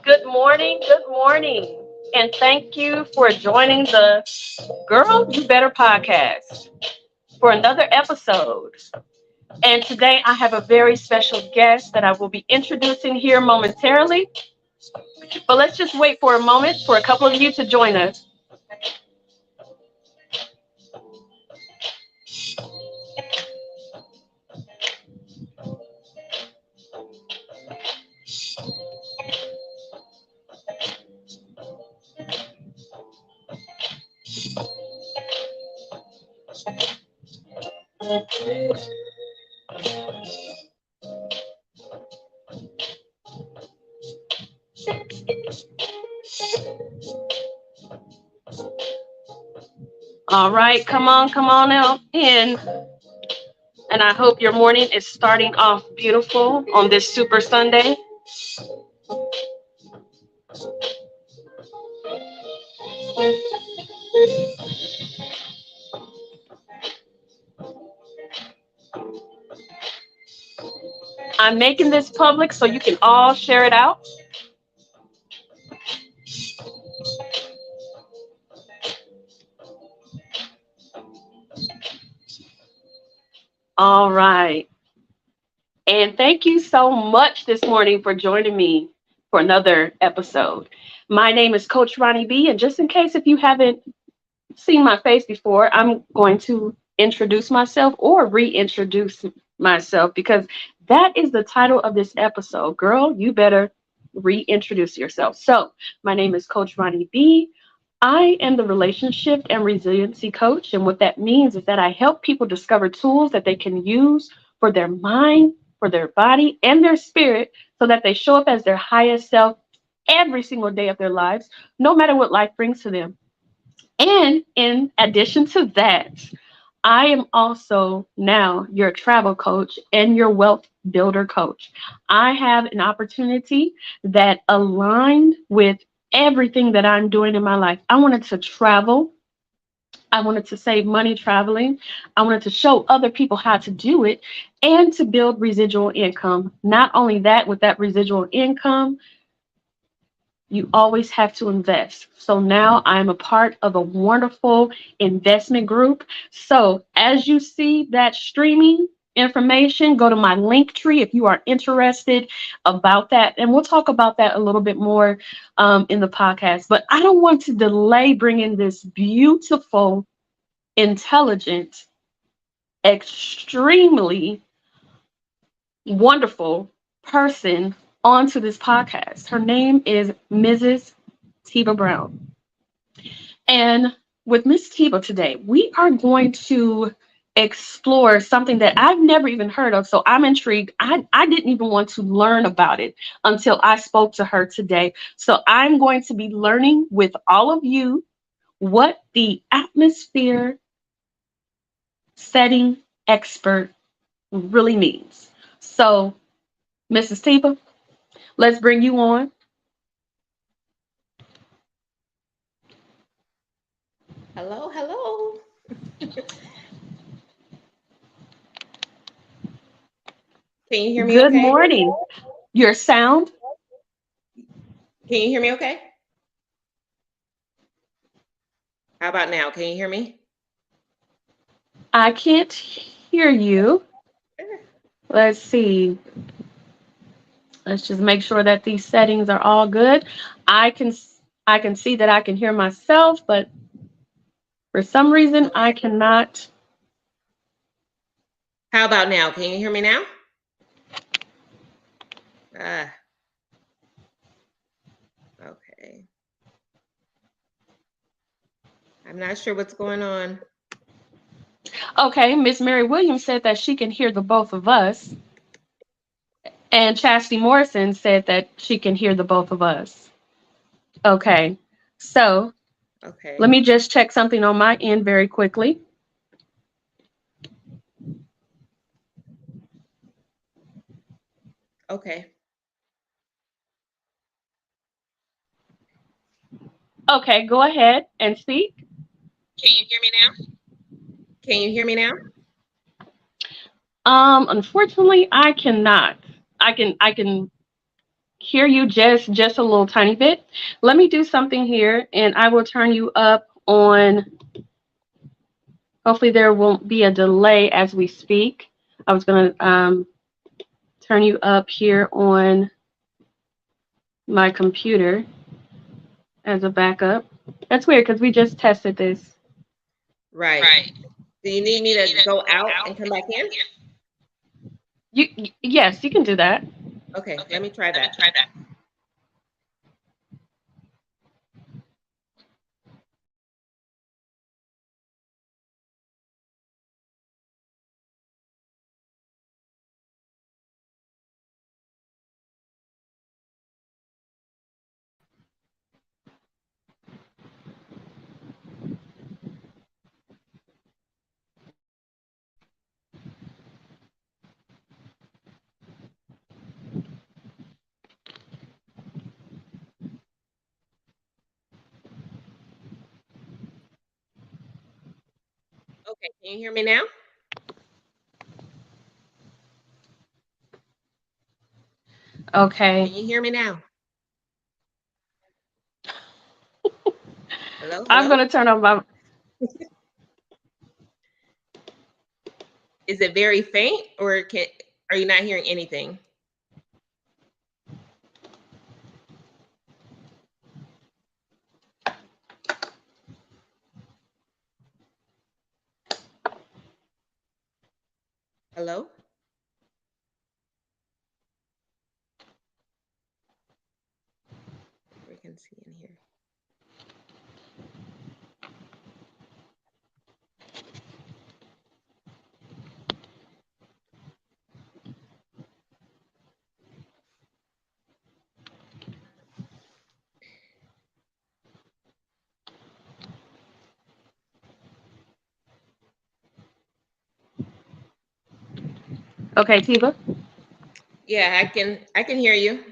Good morning, and thank you for joining the Girl You Better podcast for another episode. And today I have a very special guest that I will be introducing here momentarily. But let's just wait for a moment for a couple of you to join us. All right, come on out in. And I hope your morning is starting off beautiful on this Super Sunday. I'm making this public so you can all share it out. All right. And thank you so much this morning for joining me for another episode. My name is Coach Ronnie B. And just in case if you haven't seen my face before, I'm going to introduce myself or reintroduce myself because that is the title of this episode. Girl, you better reintroduce yourself. So, my name is Coach Ronnie B. I am the relationship and resiliency coach. And what that means is that I help people discover tools that they can use for their mind, for their body, and their spirit so that they show up as their highest self every single day of their lives, no matter what life brings to them. And in addition to that, I am also now your travel coach and your wealth builder coach. I have an opportunity that aligned with everything that I'm doing in my life. I wanted to travel. I wanted to save money traveling. I wanted to show other people how to do it and to build residual income. Not only that, with that residual income, you always have to invest. So now I'm a part of a wonderful investment group. So as you see that streaming information, go to my link tree if you are interested about that. And we'll talk about that a little bit more in the podcast. But I don't want to delay bringing this beautiful, intelligent, extremely wonderful person onto this podcast. Her name is Mrs. Tiba Brown. And with Miss Tiba today, we are going to explore something that I've never even heard of. So I'm intrigued. I didn't even want to learn about it until I spoke to her today. So I'm going to be learning with all of you what the atmosphere setting expert really means. So, Mrs. Tiba, let's bring you on. Hello, hello. Can you hear me Good okay? morning. Your sound, Can you hear me okay? How about now? Can you hear me? I can't hear you. Let's see. Let's just make sure that these settings are all good. I can I can see that I can hear myself, but for some reason I Okay. cannot. How about now? Can you hear me now? Ah, okay. I'm not sure what's going on. Okay, Miss Mary Williams said that she can hear the both of us, and Chastity Morrison said that she can hear the both of us. Okay, so let Okay. me just check something on my end very quickly. Okay. Okay, go ahead and speak. Can you hear me now? Can you hear me now? Unfortunately, I cannot. I can hear you just a little tiny bit. Let me do something here, and I will turn you up on. Hopefully, there won't be a delay as we speak. I was gonna turn you up here on my computer as a backup. That's weird because we just tested this. Right. Do you need me to go out and come back in? Yes, you can do that. Okay, let me try that. Okay, can you hear me now? Okay. Can you hear me now? Hello, I'm hello? gonna turn on my. Is it very faint or are you not hearing anything? Hello? We can see in here. Okay, Tiba. Yeah, I can hear you.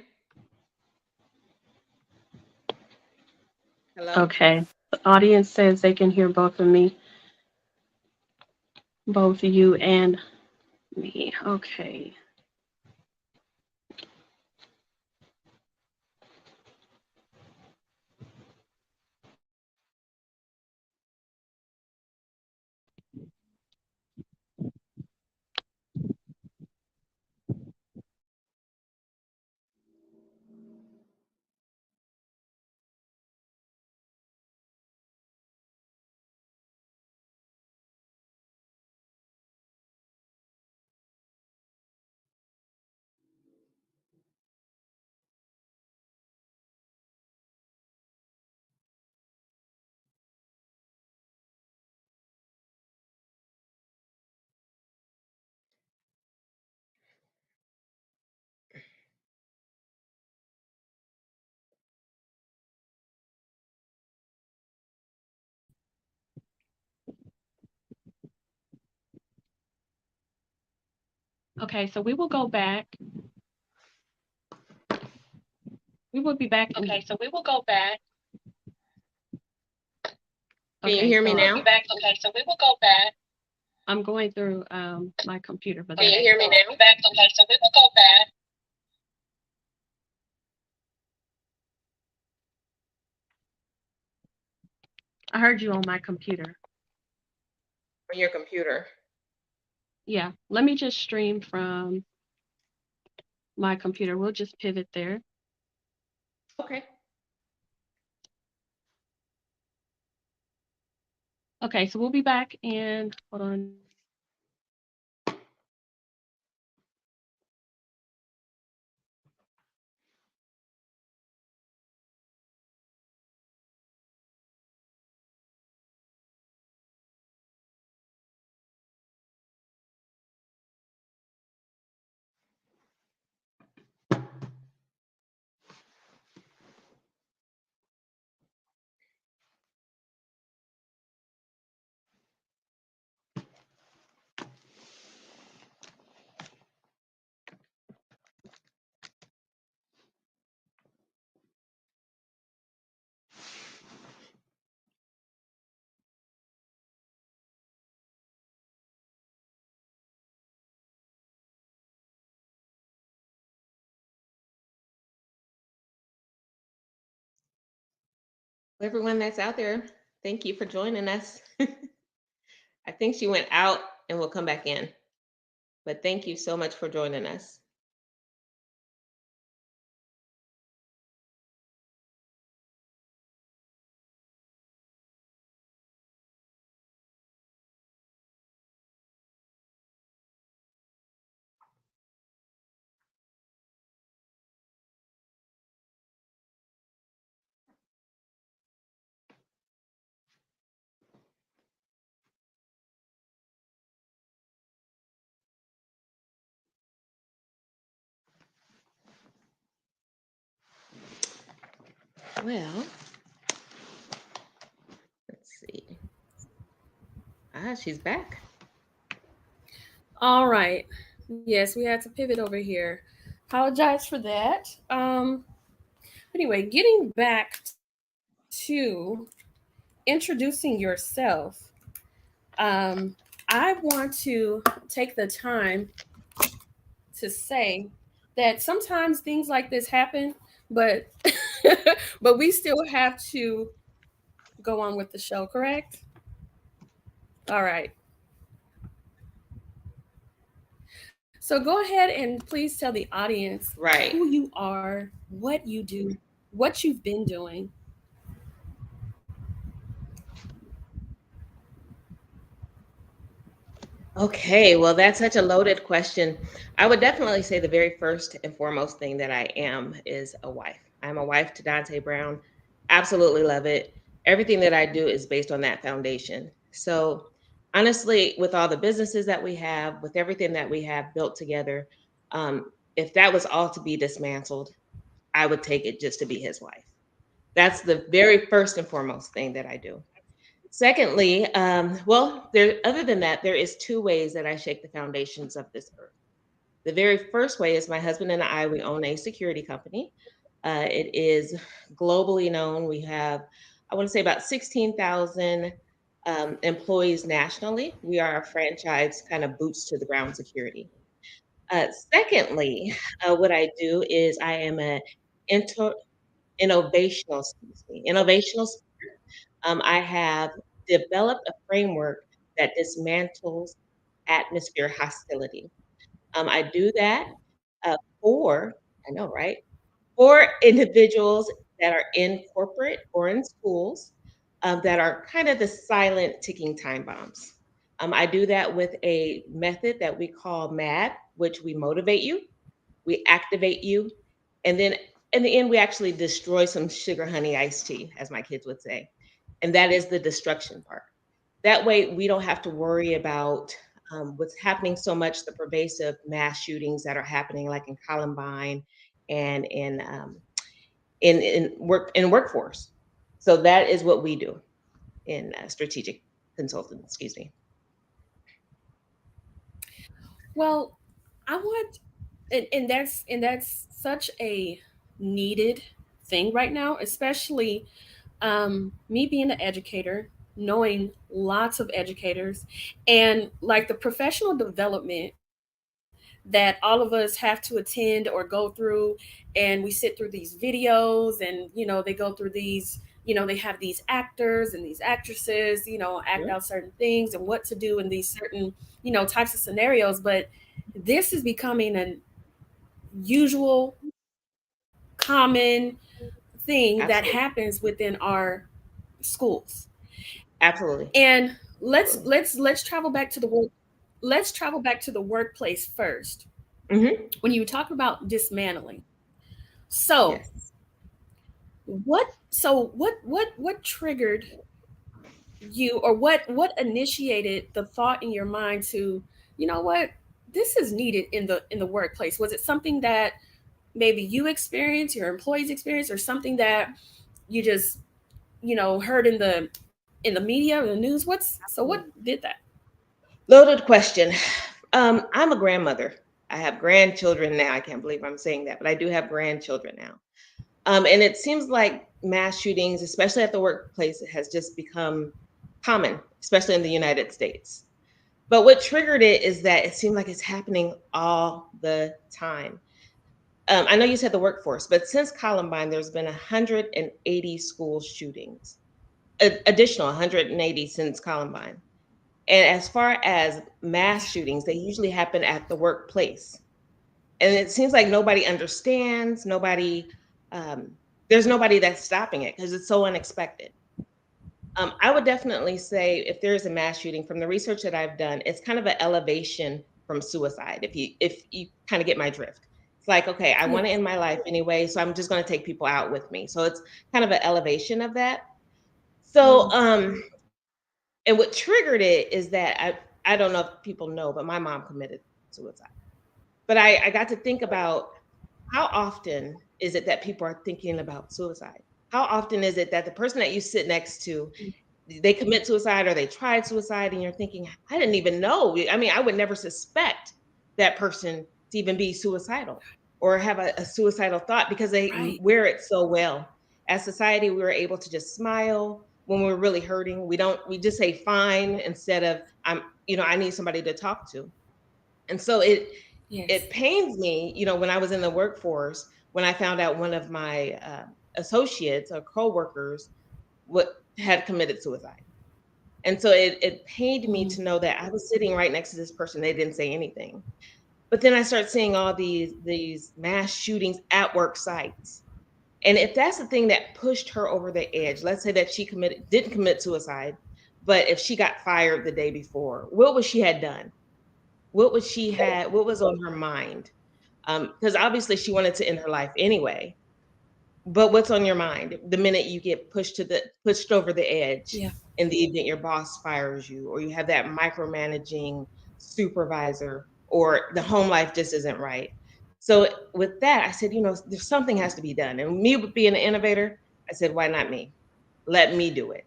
Hello? Okay. The audience says they can hear both of me, both you and me. Okay. Okay, so we will go back. We will be back. Okay, so we will go back. Can you hear me now? Okay, so we will go back. I'm going through my computer, but Can you hear me now? Okay, so we will go back. I heard you on my computer. On your computer. Yeah, let me just stream from my computer. We'll just pivot there. Okay. Okay, so we'll be back in, hold on. Everyone that's out there, thank you for joining us. I think she went out and will come back in, but thank you so much for joining us. Well, let's see. She's back. All right. Yes, we had to pivot over here. Apologize for that. Anyway, getting back to introducing yourself, um, I want to take the time to say that sometimes things like this happen, but but we still have to go on with the show, correct? All right. So go ahead and please tell the audience Right. who you are, what you do, what you've been doing. Okay, well, that's such a loaded question. I would definitely say the very first and foremost thing that I am is a wife. I'm a wife to Dante Brown. Absolutely love it. Everything that I do is based on that foundation. So, honestly, with all the businesses that we have, with everything that we have built together, if that was all to be dismantled, I would take it just to be his wife. That's the very first and foremost thing that I do. Secondly, well, there other than that, there is two ways that I shake the foundations of this earth. The very first way is my husband and I, we own a security company. It is globally known. We have, I want to say, about 16,000 employees nationally. We are a franchise, kind of boots to the ground security. Secondly, what I do is I am a inter- innovational. I have developed a framework that dismantles atmosphere hostility. I do that for, I know, right? For individuals that are in corporate or in schools that are kind of the silent ticking time bombs. I do that with a method that we call MAD, which we motivate you, we activate you, and then in the end, we actually destroy some sugar honey iced tea, as my kids would say. And that is the destruction part. That way, we don't have to worry about what's happening so much, the pervasive mass shootings that are happening, like in Columbine and in workforce. So that is what we do in strategic consulting. Excuse me. Well, I want and that's such a needed thing right now, especially me being an educator, knowing lots of educators, and like the professional development that all of us have to attend or go through, and we sit through these videos, and they go through these, they have these actors and these actresses, act Sure. out certain things and what to do in these certain types of scenarios. But this is becoming an usual, common thing that Absolutely. happens within our schools. Absolutely. And let's Absolutely. let's let's travel back to the work. Let's travel back to the workplace first. Hmm. When you talk about dismantling, so Yes. what triggered you, or what initiated the thought in your mind to, what, this is needed in the workplace? Was it something that maybe you experienced, your employees experienced, or something that you just heard in the media or the news? What did that? Loaded question. I'm a grandmother. I have grandchildren now. I can't believe I'm saying that, but I do have grandchildren now. And it seems like mass shootings, especially at the workplace, has just become common, especially in the United States. But what triggered it is that it seemed like it's happening all the time. I know you said the workforce, but since Columbine, there's been 180 school shootings, additional 180 since Columbine. And as far as mass shootings, they usually happen at the workplace. And it seems like nobody understands, um, there's nobody that's stopping it because it's so unexpected. I would definitely say if there is a mass shooting, from the research that I've done, it's kind of an elevation from suicide. If you kind of get my drift, it's like, okay, I want to Yes. end my life anyway, so I'm just going to take people out with me. So it's kind of an elevation of that. So, Mm. and what triggered it is that I don't know if people know, but my mom committed suicide. But I got to think about how often is it that people are thinking about suicide? How often is it that the person that you sit next to, they commit suicide or they tried suicide and you're thinking, I didn't even know. I mean, I would never suspect that person to even be suicidal or have a suicidal thought because they Right. wear it so well. As society, we were able to just smile when we're really hurting. We just say fine instead of I need somebody to talk to. And so it Yes. pains me, when I was in the workforce, when I found out one of my associates or coworkers what had committed suicide. And so it pained me to Mm. know that I was sitting right next to this person. They didn't say anything. But then I start seeing all these mass shootings at work sites. And if that's the thing that pushed her over the edge, let's say that she didn't commit suicide, but if she got fired the day before, what would she had done? What was on her mind? Because obviously she wanted to end her life anyway. But what's on your mind the minute you get pushed over the edge Yeah. in the event your boss fires you, or you have that micromanaging supervisor, or the home life just isn't right? So with that, I said, there's something has to be done. And me being an innovator, I said, why not me? Let me do it.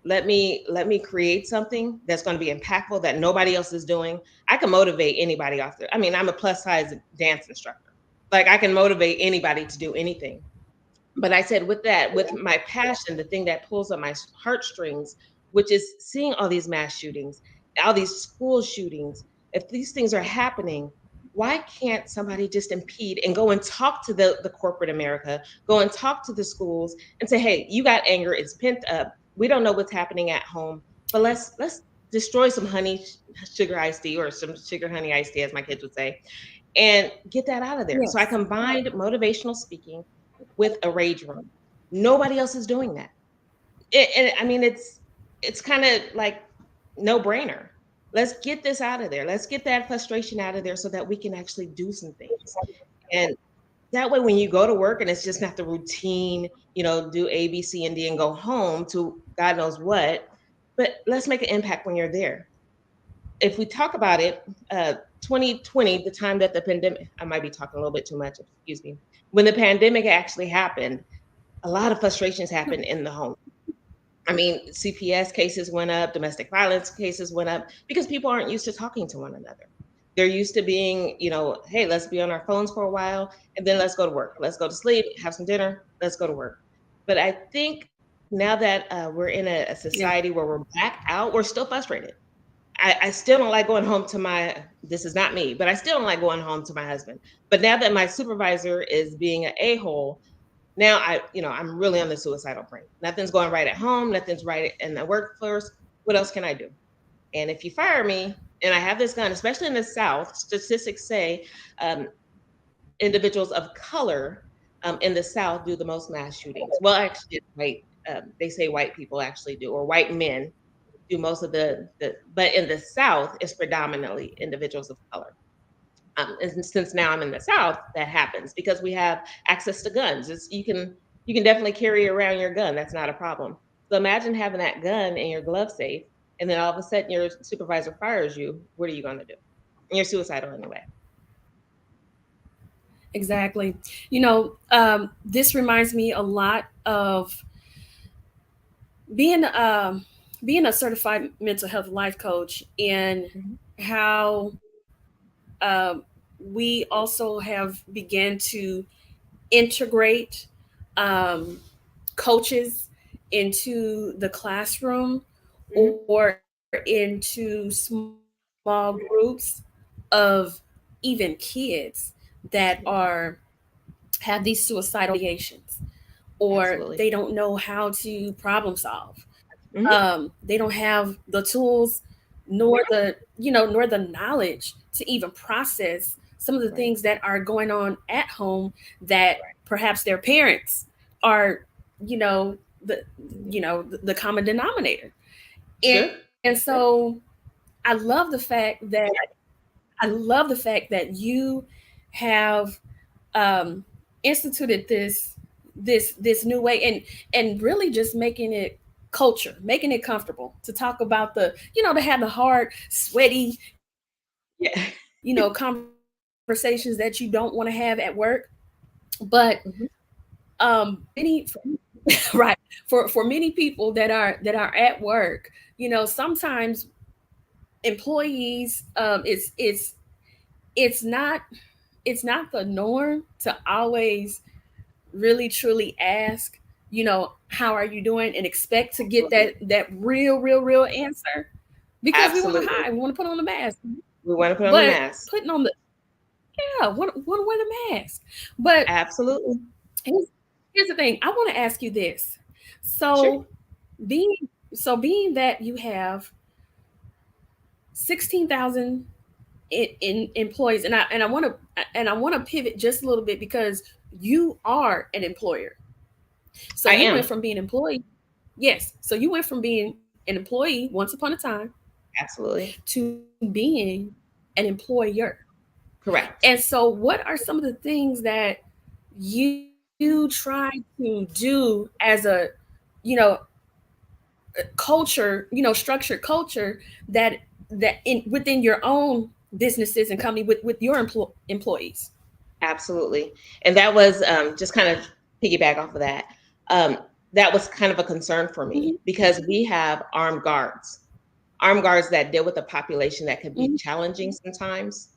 Let me create something that's going to be impactful that nobody else is doing. I can motivate anybody off there. I mean, I'm a plus size dance instructor. Like I can motivate anybody to do anything. But I said, with that, with my passion, the thing that pulls up my heartstrings, which is seeing all these mass shootings, all these school shootings, if these things are happening, why can't somebody just impede and go and talk to the corporate America, go and talk to the schools and say, hey, you got anger, it's pent up. We don't know what's happening at home, but let's destroy some honey sugar iced tea, or some sugar honey iced tea, as my kids would say, and get that out of there. So I Yes. combined motivational speaking with a rage room. Nobody else is doing that. And I mean, it's kind of like no brainer. Let's get this out of there. Let's get that frustration out of there so that we can actually do some things. And that way, when you go to work and it's just not the routine, do A, B, C, and D and go home to God knows what, but let's make an impact when you're there. If we talk about it, 2020, the time that the pandemic, I might be talking a little bit too much, excuse me. When the pandemic actually happened, a lot of frustrations happened in the home. I mean, CPS cases went up, domestic violence cases went up because people aren't used to talking to one another. They're used to being, hey, let's be on our phones for a while and then let's go to work. Let's go to sleep, have some dinner, let's go to work. But I think now that we're in a Yeah. society where we're back out, we're still frustrated. I still don't like going home to this is not me, but I still don't like going home to my husband. But now that my supervisor is being an a-hole, now I'm really on the suicidal brink. Nothing's going right at home, nothing's right in the workforce. What else can I do? And if you fire me and I have this gun, especially in the South, statistics say um, individuals of color in the South do the most mass shootings. Well, actually, it's white. They say white people actually do, or white men do most of but in the South, it's predominantly individuals of color. And since now I'm in the South, that happens because we have access to guns. You can definitely carry around your gun. That's not a problem. So imagine having that gun in your glove safe, and then all of a sudden your supervisor fires you. What are you going to do? And you're suicidal anyway. Exactly. This reminds me a lot of being being a certified mental health life coach, and Mhm. how we also have began to integrate um, coaches into the classroom, Mhm. or into small groups of even kids that Yeah. are have these suicidal ideations, or Absolutely. they don't know how to problem solve. Mhm. They don't have the tools, nor the knowledge to even process some of the Right. things that are going on at home that Right. perhaps their parents are, you know, the Mhm. the common denominator. And Sure. so I love the fact that you have um, instituted this new way, and really just making it culture, making it comfortable to talk about to have the hard, sweaty, Yeah. conversations that you don't want to have at work. But Mhm. many right, for many people that are at work, sometimes employees, it's not the norm to always really truly ask, how are you doing, and expect to get Absolutely. that real answer, because we want to Absolutely. hide, we want to put on the mask. We want to put on the But mask. putting on the yeah, want to wear the mask. But Absolutely. here's, here's the thing. I want to ask you this. Sure. So being being that you have 16,000 in employees, and I want to pivot just a little bit, because you are an employer. So I you went am. from being employee, yes. So you went from being an employee once upon a time Absolutely. to being an employer. Correct. And so, what are some of the things that you try to do as a, you know, culture, structured culture that in within your own businesses and company with your employees? Absolutely. And that was just kind of piggyback off of that. Um, that was kind of a concern for me Hmm. because we have armed guards that deal with a population that can be Hmm. challenging sometimes.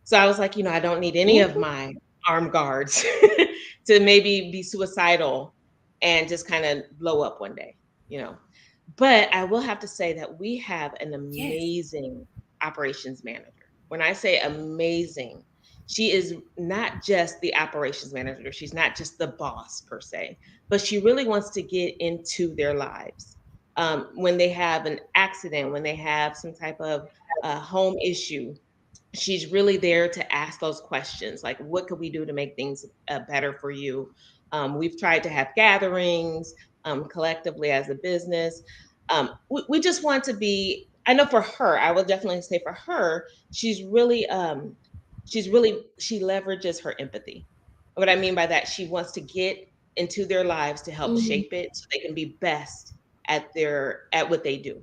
So I was like, I don't need any of Hmm. my armed guards to maybe be suicidal and just kind of blow up one day, you know. But I will have to say that we have an Yes. amazing operations manager. When I say amazing, she is not just the operations manager, she's not just the boss per se, but she really wants to get into their lives. When they have an accident, when they have some type of home issue, she's really there to ask those questions like, what could we do to make things better for you? We've tried to have gatherings collectively as a business. We just want to be, I know for her, I will definitely say for her, she leverages her empathy. What I mean by that, she wants to get into their lives to help Hmm. shape it so they can be best at what they do.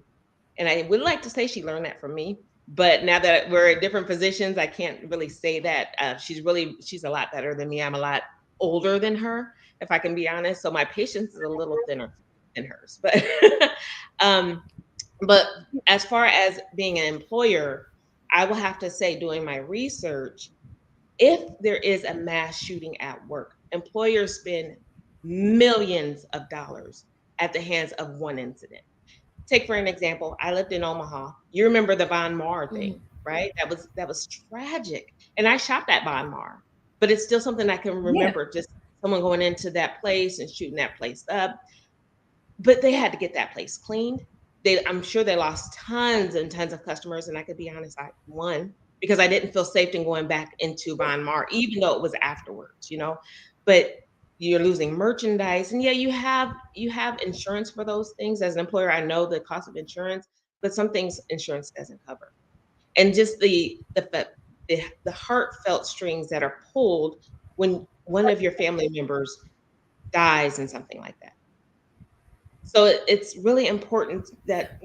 And I would like to say she learned that from me, but now that we're in different positions, I can't really say that. She's a lot better than me. I'm a lot older than her, if I can be honest. So my patience is a little thinner than hers. Um, but as far as being an employer, I will have to say, doing my research, if there is a mass shooting at work, employers spend millions of dollars at the hands of one incident. Take for an example, I lived in Omaha. You remember the Von Maur Hmm. thing, right? That was tragic. And I shopped at Von Maur, but it's still something I can Yeah. remember, just someone going into that place and shooting that place up. But they had to get that place cleaned. I'm sure they lost tons and tons of customers. And I could be honest, I won because I didn't feel safe in going back into Von Maur, even though it was afterwards. But you're losing merchandise. And yeah, you have insurance for those things. As an employer, I know the cost of insurance, but some things insurance doesn't cover. And just the heartfelt strings that are pulled when one of your family members dies in something like that. So it's really important that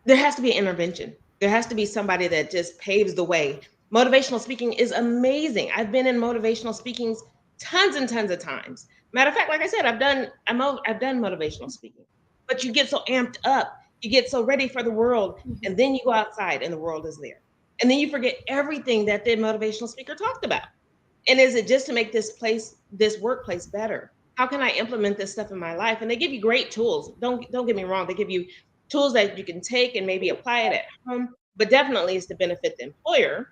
there has to be an intervention. There has to be somebody that just paves the way. Motivational speaking is amazing. I've been in motivational speakings tons and tons of times. Matter of fact, like I said, I've done motivational speaking. But you get so amped up, you get so ready for the world, Hmm. and then you go outside and the world is there. And then you forget everything that the motivational speaker talked about. And is it just to make this workplace better? How can I implement this stuff in my life? And they give you great tools. Don't get me wrong. They give you tools that you can take and maybe apply it at home, but definitely is to benefit the employer.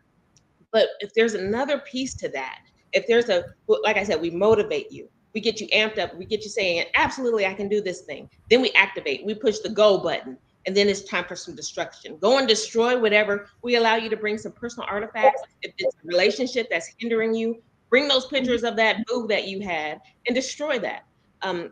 But if there's another piece to that, if there's like I said, we motivate you. We get you amped up. We get you saying, absolutely, I can do this thing. Then we activate. We push the go button. And then it's time for some destruction. Go and destroy whatever. We allow you to bring some personal artifacts. If it's a relationship that's hindering you, bring those pictures of that boo that you had and destroy that.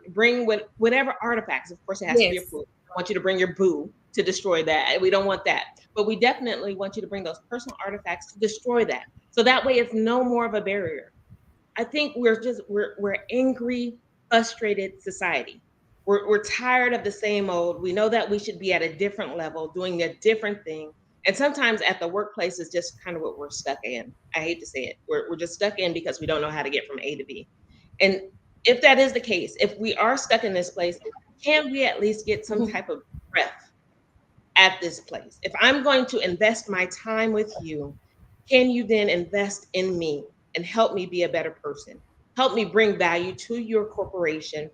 Bring whatever artifacts. Of course, it has to be Yes. approved. I want you to bring your boo to destroy that. We don't want that. But we definitely want you to bring those personal artifacts to destroy that. So that way it's no more of a barrier. I think we're angry, frustrated society. We're tired of the same old. We know that we should be at a different level, doing a different thing. And sometimes at the workplace is just kind of what we're stuck in. I hate to say it. We're just stuck in because we don't know how to get from A to B. And if that is the case, if we are stuck in this place, can we at least get some type of breath at this place? If I'm going to invest my time with you, can you then invest in me and help me be a better person? Help me bring value to your corporation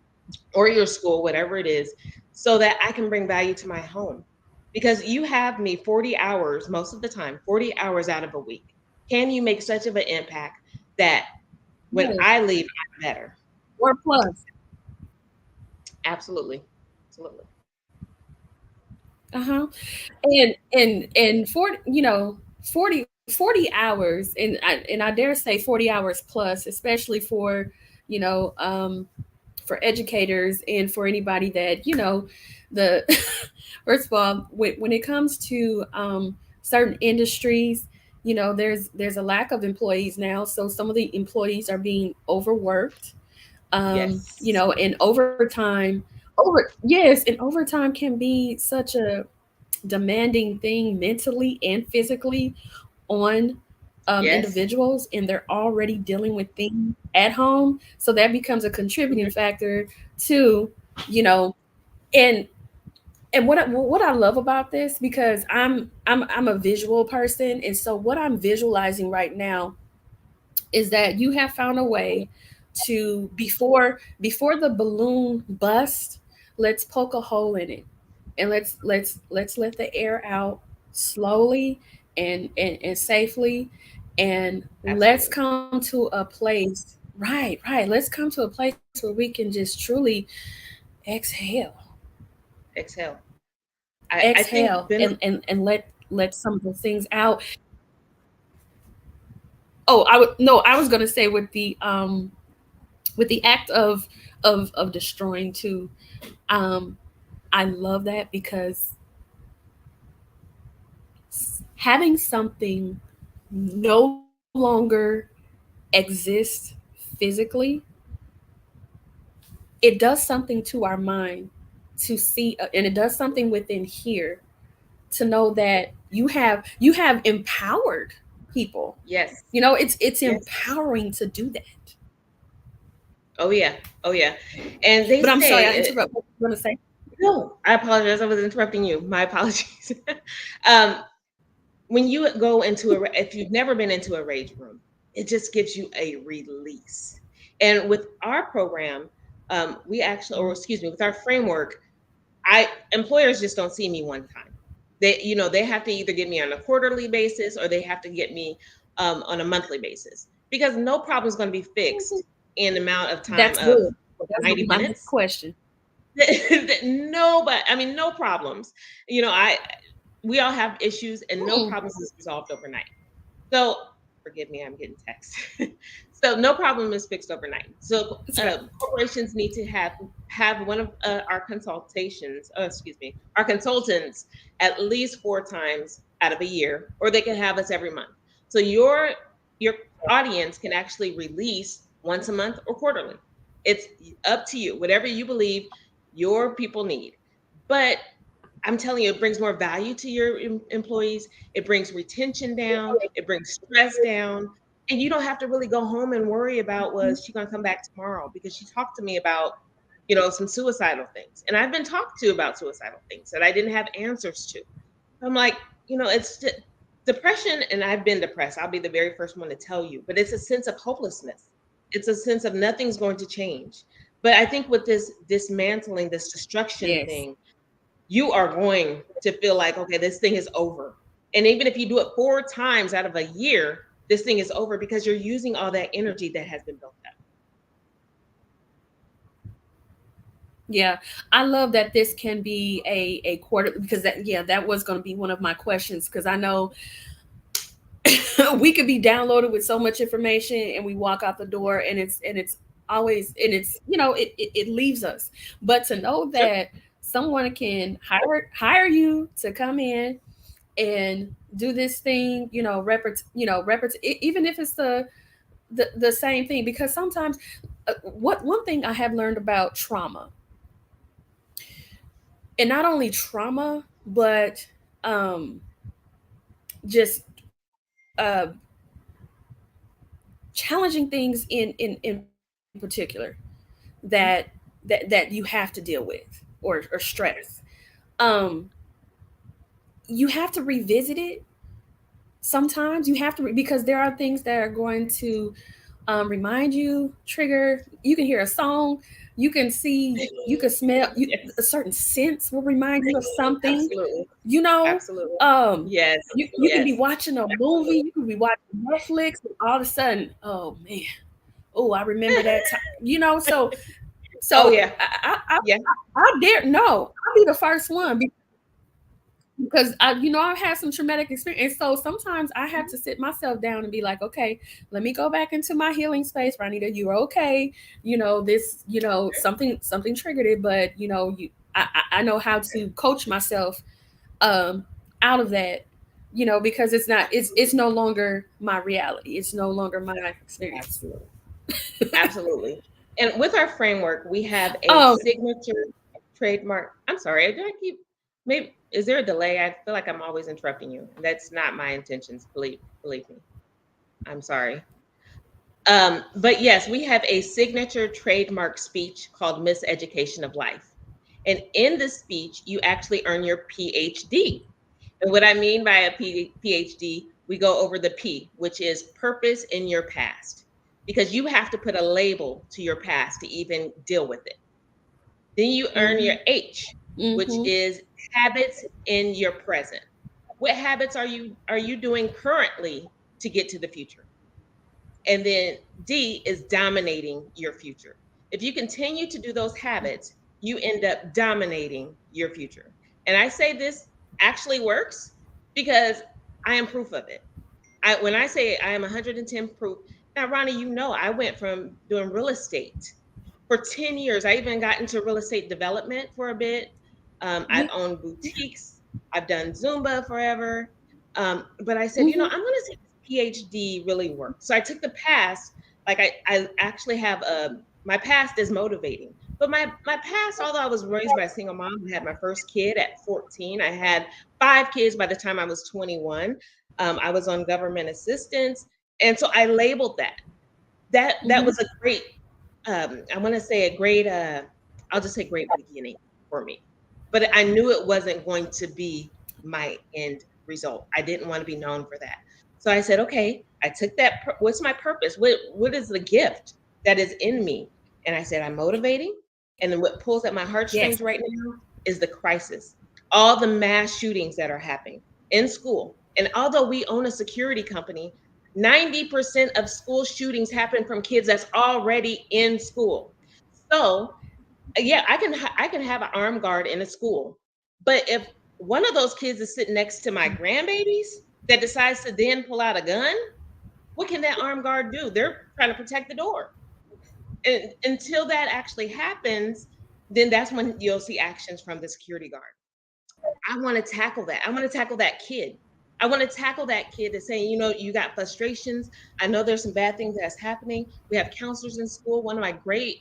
or your school, whatever it is, so that I can bring value to my home. Because you have me 40 hours most of the time, 40 hours out of a week. Can you make such of an impact that when Yes. I leave, I'm better? Or plus. Absolutely. Absolutely. Uh-huh. And for 40 hours, and I dare say 40 hours plus, especially for, you know, for educators and for anybody that, the first of all, when it comes to certain industries, there's a lack of employees now. So some of the employees are being overworked. Yes. And overtime can be such a demanding thing mentally and physically on Yes. individuals, and they're already dealing with things at home, so that becomes a contributing factor to, you know and what I love about this, because I'm a visual person, and so what I'm visualizing right now is that you have found a way to, before the balloon bust, let's poke a hole in it, and let's let the air out slowly and safely, and let's Absolutely. come to a place, right, let's come to a place where we can just truly exhale, Exhale. I exhale, think and let some of those things out. Oh, I would no, I was gonna say with the act of destroying too. um I love that, because having something no longer exist physically, it does something to our mind to see, and it does something within here to know that you have empowered people. yes. It's Yes. empowering to do that. Oh yeah. Oh yeah. And they But I'm sorry, I say interrupt. What were you gonna say? no, I apologize. I was interrupting you. My apologies. um, when you go into if you've never been into a rage room, it just gives you a release. And with our program, we actually, or excuse me, with our framework, I employers just don't see me one time. They have to either get me on a quarterly basis or they have to get me on a monthly basis, because no problem is going to be fixed in the amount of time That's of good. That's gonna 90 be my next minutes. question. No, but I mean, no problems. We all have issues, and no Mm, problems is resolved overnight. So, forgive me, I'm getting text. So, no problem is fixed overnight. So, that's okay. corporations need to have one of our our consultants at least 4 times out of a year, or they can have us every month. So your audience can actually release once a month or quarterly. It's up to you, whatever you believe your people need. But I'm telling you, it brings more value to your employees. It brings retention down. It brings stress down. And you don't have to really go home and worry about, was she going to come back tomorrow? Because she talked to me about, some suicidal things. And I've been talked to about suicidal things that I didn't have answers to. I'm like, it's just, depression, and I've been depressed. I'll be the very first one to tell you, but it's a sense of hopelessness. It's a sense of nothing's going to change. But I think with this dismantling, this destruction Yes. thing, you are going to feel like, okay, this thing is over. And even if you do it 4 times out of a year, this thing is over, because you're using all that energy that has been built up. Yeah, I love that this can be a quarter, because that was going to be one of my questions, because I know we could be downloaded with so much information and we walk out the door and it's always, and it's, it leaves us. But to know Sure. that someone can hire you to come in and do this thing, even if it's the same thing, because sometimes what one thing I have learned about trauma, and not only trauma, but just challenging things in particular that that you have to deal with, or stress. um you have to revisit it. Sometimes you have to because there are things that are going to remind you, trigger. You can hear a song, you can see, you can smell, Yes. a certain sense will remind you of something. Absolutely. You know, Absolutely. um, Yes. you can be Yes. watching a movie, you can be watching Netflix, and all of a sudden, oh man, oh, I remember that time. So Oh so yeah. Yeah. I dare no, I'll be the first one, because I've had some traumatic experience. And so sometimes I have to sit myself down and be like, okay, let me go back into my healing space. Ranita, you're okay. This, something triggered it, but I know how to coach myself um out of that, because it's no longer my reality. It's no longer my experience. Absolutely. Absolutely. And with our framework, we have a Um, signature trademark. I'm sorry, do I keep, maybe, is there a delay? I feel like I'm always interrupting you. That's not my intentions, believe me. I'm sorry. But yes, we have a signature trademark speech called Miseducation of Life. And in this speech, you actually earn your PhD. And what I mean by a PhD, we go over the P, which is purpose in your past, because you have to put a label to your past to even deal with it. Then you earn your H, which mhm. is habits in your present. What habits are you doing currently to get to the future? And then D is dominating your future. If you continue to do those habits, you end up dominating your future. And I say this actually works because I am proof of it. When I say I am 110 proof, now, Ronnie, I went from doing real estate for 10 years. I even got into real estate development for a bit. Yeah. I've owned boutiques. I've done Zumba forever. But I said, Mhm. I'm going to see if this PhD really works. So I took the past, like I actually have my past is motivating. But my past, although I was raised by a single mom, I had my first kid at 14. I had 5 kids by the time I was 21. I was on government assistance. And so I labeled that. That Mhm. was a great, I want to say a great, I'll just say great beginning for me. But I knew it wasn't going to be my end result. I didn't want to be known for that. So I said, okay, I took that. What's my purpose? What is the gift that is in me? And I said, I'm motivating. And then what pulls at my Yes. heartstrings right now is the crisis, all the mass shootings that are happening in school. And although we own a security company, 90% of school shootings happen from kids that's already in school. So, yeah, I can have an armed guard in a school, but if one of those kids is sitting next to my grandbabies that decides to then pull out a gun, what can that armed guard do? They're trying to protect the door. And until that actually happens, then that's when you'll see actions from the security guard. I want to tackle that. I want to tackle that kid. I want to tackle that kid that's saying, you got frustrations. I know there's some bad things that's happening. We have counselors in school. One of my great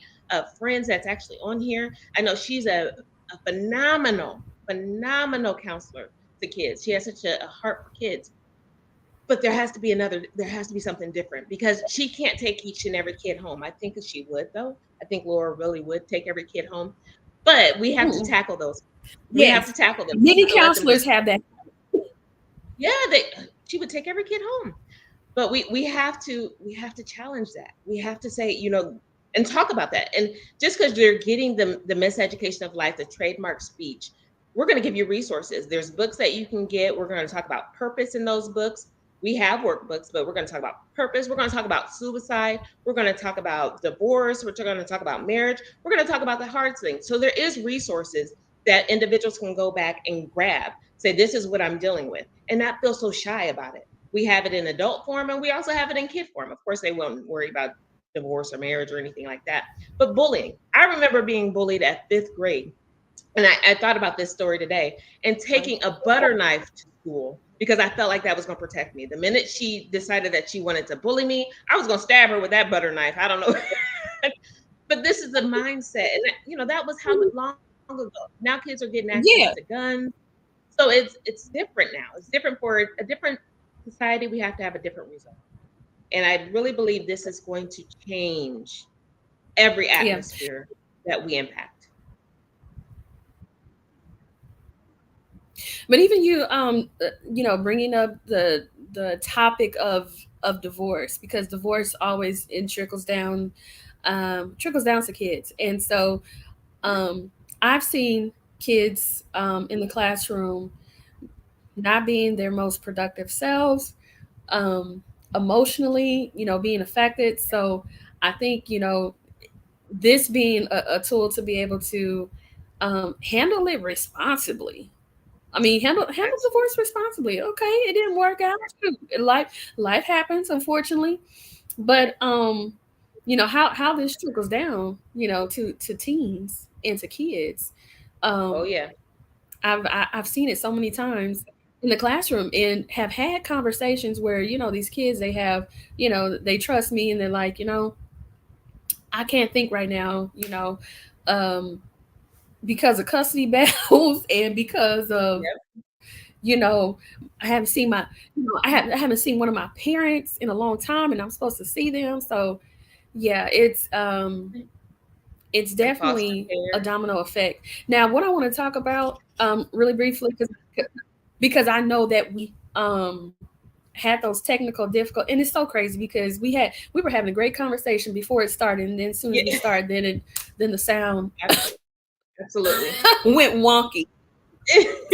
friends that's actually on here, I know she's a phenomenal, phenomenal counselor to kids. She has such a heart for kids. But there has to be something different because she can't take each and every kid home. I think that she would, though. I think Laura really would take every kid home. But we have to Mm-mm. tackle those. We have to Yes. tackle them. We Many have to let them counselors decide. have that. Yeah, she would take every kid home. But we have to challenge that. We have to say, and talk about that. And just because you're getting the miseducation of life, the trademark speech, we're going to give you resources. There's books that you can get. We're going to talk about purpose in those books. We have workbooks, but we're going to talk about purpose. We're going to talk about suicide. We're going to talk about divorce. We're going to talk about marriage. We're going to talk about the hard things. So there is resources that individuals can go back and grab, say, this is what I'm dealing with, and not feel so shy about it. We have it in adult form, and we also have it in kid form. Of course, they won't worry about divorce or marriage or anything like that. But bullying, I remember being bullied at 5th grade. And I thought about this story today, and taking a butter knife to school because I felt like that was going to protect me. The minute she decided that she wanted to bully me, I was going to stab her with that butter knife. I don't know. But this is the mindset. And, that was how long ago. Now kids are getting access Yeah. to guns. So it's different now. It's different for a different society. We have to have a different result. And I really believe this is going to change every atmosphere that we impact. But even bringing up the topic of divorce, because divorce always trickles down to kids. And so I've seen kids in the classroom not being their most productive selves, emotionally, being affected. So I think, this being a tool to be able to handle it responsibly. I mean, handle divorce responsibly. Okay, it didn't work out. Life happens, unfortunately. But how this trickles down, to teens and to kids. Oh, Um, yeah. I've seen it so many times in the classroom, and have had conversations where these kids, they have, they trust me, and they're like, I can't think right now, um, because of custody battles and because of Yep. I haven't seen I haven't seen one of my parents in a long time, and I'm supposed to see them. So yeah, it's Like foster definitely a care. domino effect. Now, what I want to talk about really briefly, because I know that we had those technical difficult, and it's so crazy because we were having a great conversation before it started, and then as soon as we Yeah, started, then the sound absolutely. went wonky.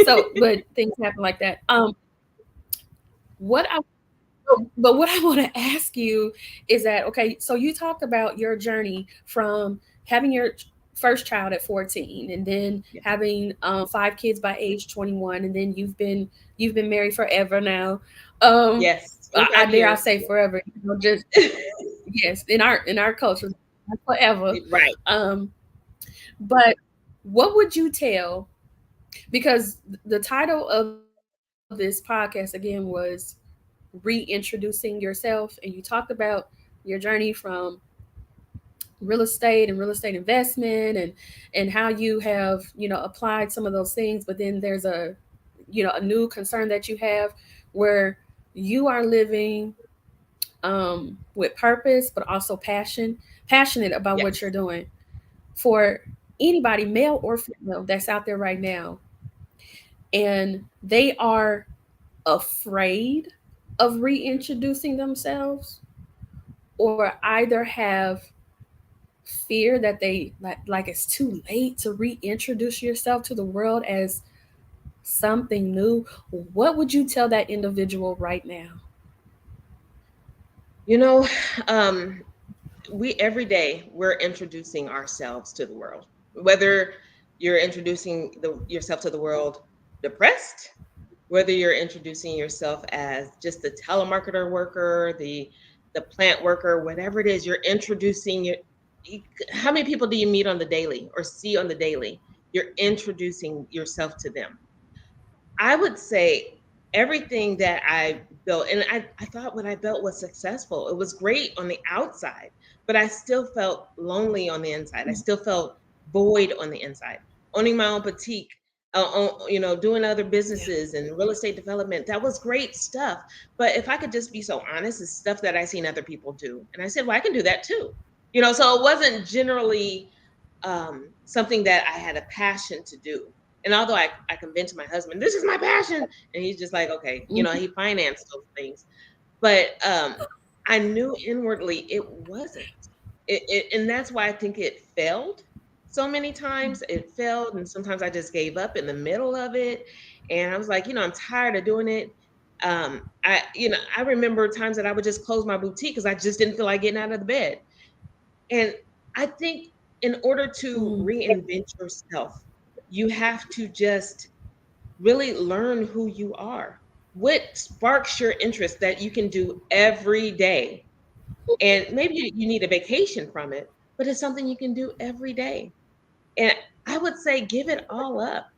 So, but things happen like that. What I But what I want to ask you is that, okay, so you talked about your journey from having your first child at 14, and then Yeah. having 5 kids by age 21, and then you've been married forever now. Yes, I 25 dare I years. say forever, just yes, in our culture, forever. Right. Um, but what would you tell? Because the title of this podcast again was reintroducing yourself, and you talked about your journey from real estate and real estate investment, and how you have applied some of those things, but then there's a new concern that you have where you are living with purpose, but also passionate about what Yes. you're doing. For anybody, male or female, that's out there right now, and they are afraid of reintroducing themselves, or either have fear that they like it's too late to reintroduce yourself to the world as something new, what would you tell that individual right now? You know, um, we every day we're introducing ourselves to the world. Whether you're introducing yourself to the world depressed, whether you're introducing yourself as just the telemarketer worker, the plant worker, whatever it is, you're introducing how many people do you meet on the daily or see on the daily? You're introducing yourself to them. I would say everything that I built, and I thought what I built was successful. It was great on the outside, but I still felt lonely on the inside. I still felt void on the inside. Owning my own boutique, doing other Yeah. businesses and real estate development, that was great stuff. But if I could just be so honest, it's stuff that I seen other people do. And I said, well, I can do that too. So it wasn't generally something that I had a passion to do. And although I convinced my husband, this is my passion, and he's just like, okay, Mhm. he financed those things. But I knew inwardly it wasn't. And that's why I think it failed so many times. It failed, and sometimes I just gave up in the middle of it. And I was like, I'm tired of doing it. I remember times that I would just close my boutique because I just didn't feel like getting out of the bed. And I think in order to Mm. reinvent yourself, you have to just really learn who you are. What sparks your interest that you can do every day? And maybe you need a vacation from it, but it's something you can do every day. And I would say give it all up.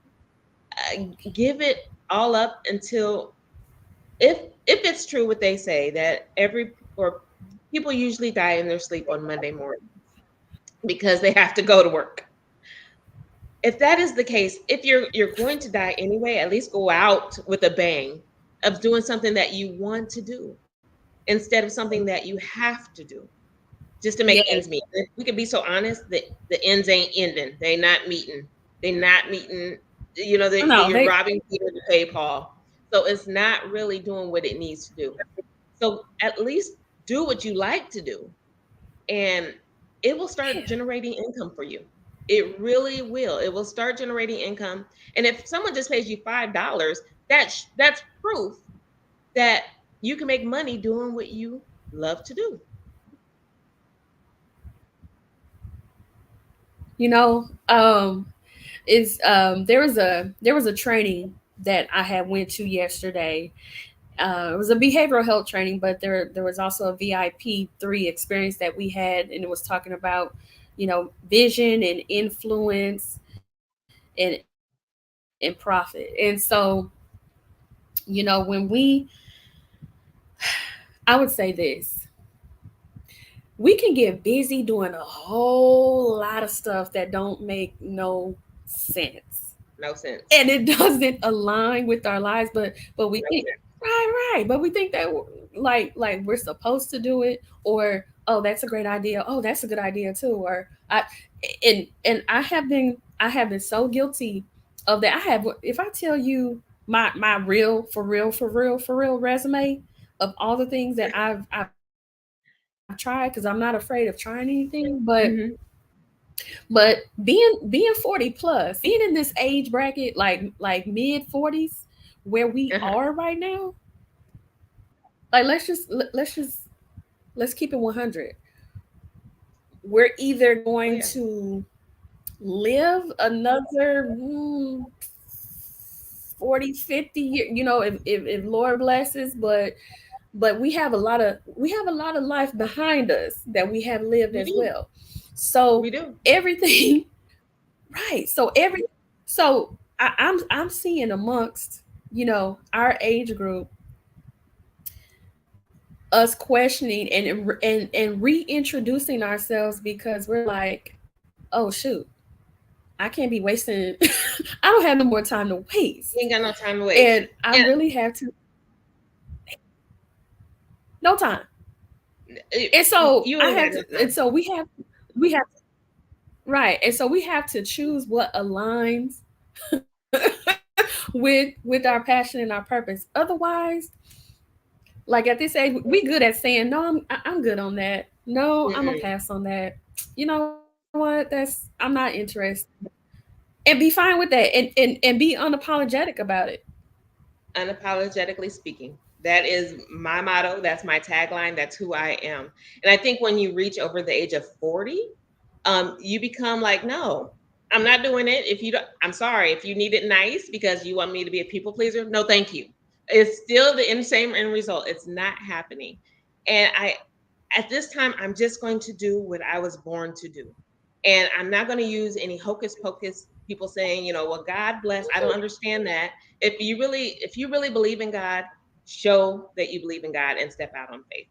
Give it all up until if it's true what they say that every or people usually die in their sleep on Monday morning because they have to go to work. If that is the case, if you're going to die anyway, at least go out with a bang of doing something that you want to do instead of something that you have to do just to make Yes. ends meet. If we can be so honest that the ends ain't ending. They not meeting. They not meeting. No, You're they robbing Peter to pay Paul. So it's not really doing what it needs to do. So at least do what you like to do, and it will start yeah. generating income for you. It really will. It will start generating income. And if someone just pays you $5, that's proof that you can make money doing what you love to do. You know, is there was a training that I had went to yesterday. It was a behavioral health training, but there was also a VIP 3 experience that we had, and it was talking about, vision and influence and profit. And so, when I would say this, we can get busy doing a whole lot of stuff that don't make no sense, No sense. and it doesn't align with our lives, but we No think, sense. right, but we think that like we're supposed to do it, or oh, that's a great idea, oh, that's a good idea too, or and I have been so guilty of that. I have, if I tell you my real, for real resume of all the things that I've tried, because I'm not afraid of trying anything, Hmm. but being 40 plus, being in this age bracket, like mid 40s, where we Uh-huh. are right now, like let's keep it 100. We're either Oh going yeah. to live another 40, 50 years, if Lord blesses, but we have a lot of life behind us that we have lived We as do. well. So We do. everything, right? So I'm seeing amongst our age group, us questioning and reintroducing ourselves, because we're like, oh shoot, I can't be wasting. I don't have no more time to We waste, ain't got no time to waste. and I And really have to, no time. And so you I ain't got have no to, and time. so we have right, and so we have to choose what aligns with our passion and our purpose. Otherwise, like at this age, we good at saying no. I'm good on that. No, I'm gonna Mm-mm. pass on that. You know what? I'm not interested. And be fine with that, and be unapologetic about it. Unapologetically speaking. That is my motto. That's my tagline. That's who I am. And I think when you reach over the age of 40, you become like, no, I'm not doing it. If you don't, I'm sorry. If you need it nice because you want me to be a people pleaser, no, thank you. It's still the same end result. It's not happening. And at this time, I'm just going to do what I was born to do. And I'm not going to use any hocus pocus people saying, well, God bless. I don't understand that. If you really believe in God, show that you believe in God and step out on faith.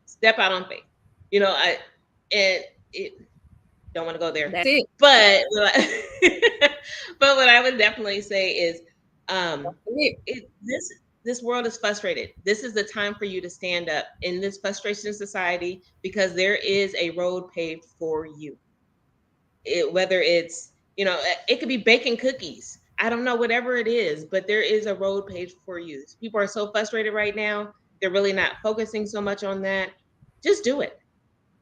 Step out on faith. I and it don't want to go there. That's it. But but what I would definitely say is um this world is frustrated. This is the time for you to stand up in this frustration society because there is a road paved for you. Whether it's it could be baking cookies. I don't know, whatever it is, but there is a road paved for you. People are so frustrated right now. They're really not focusing so much on that. Just do it.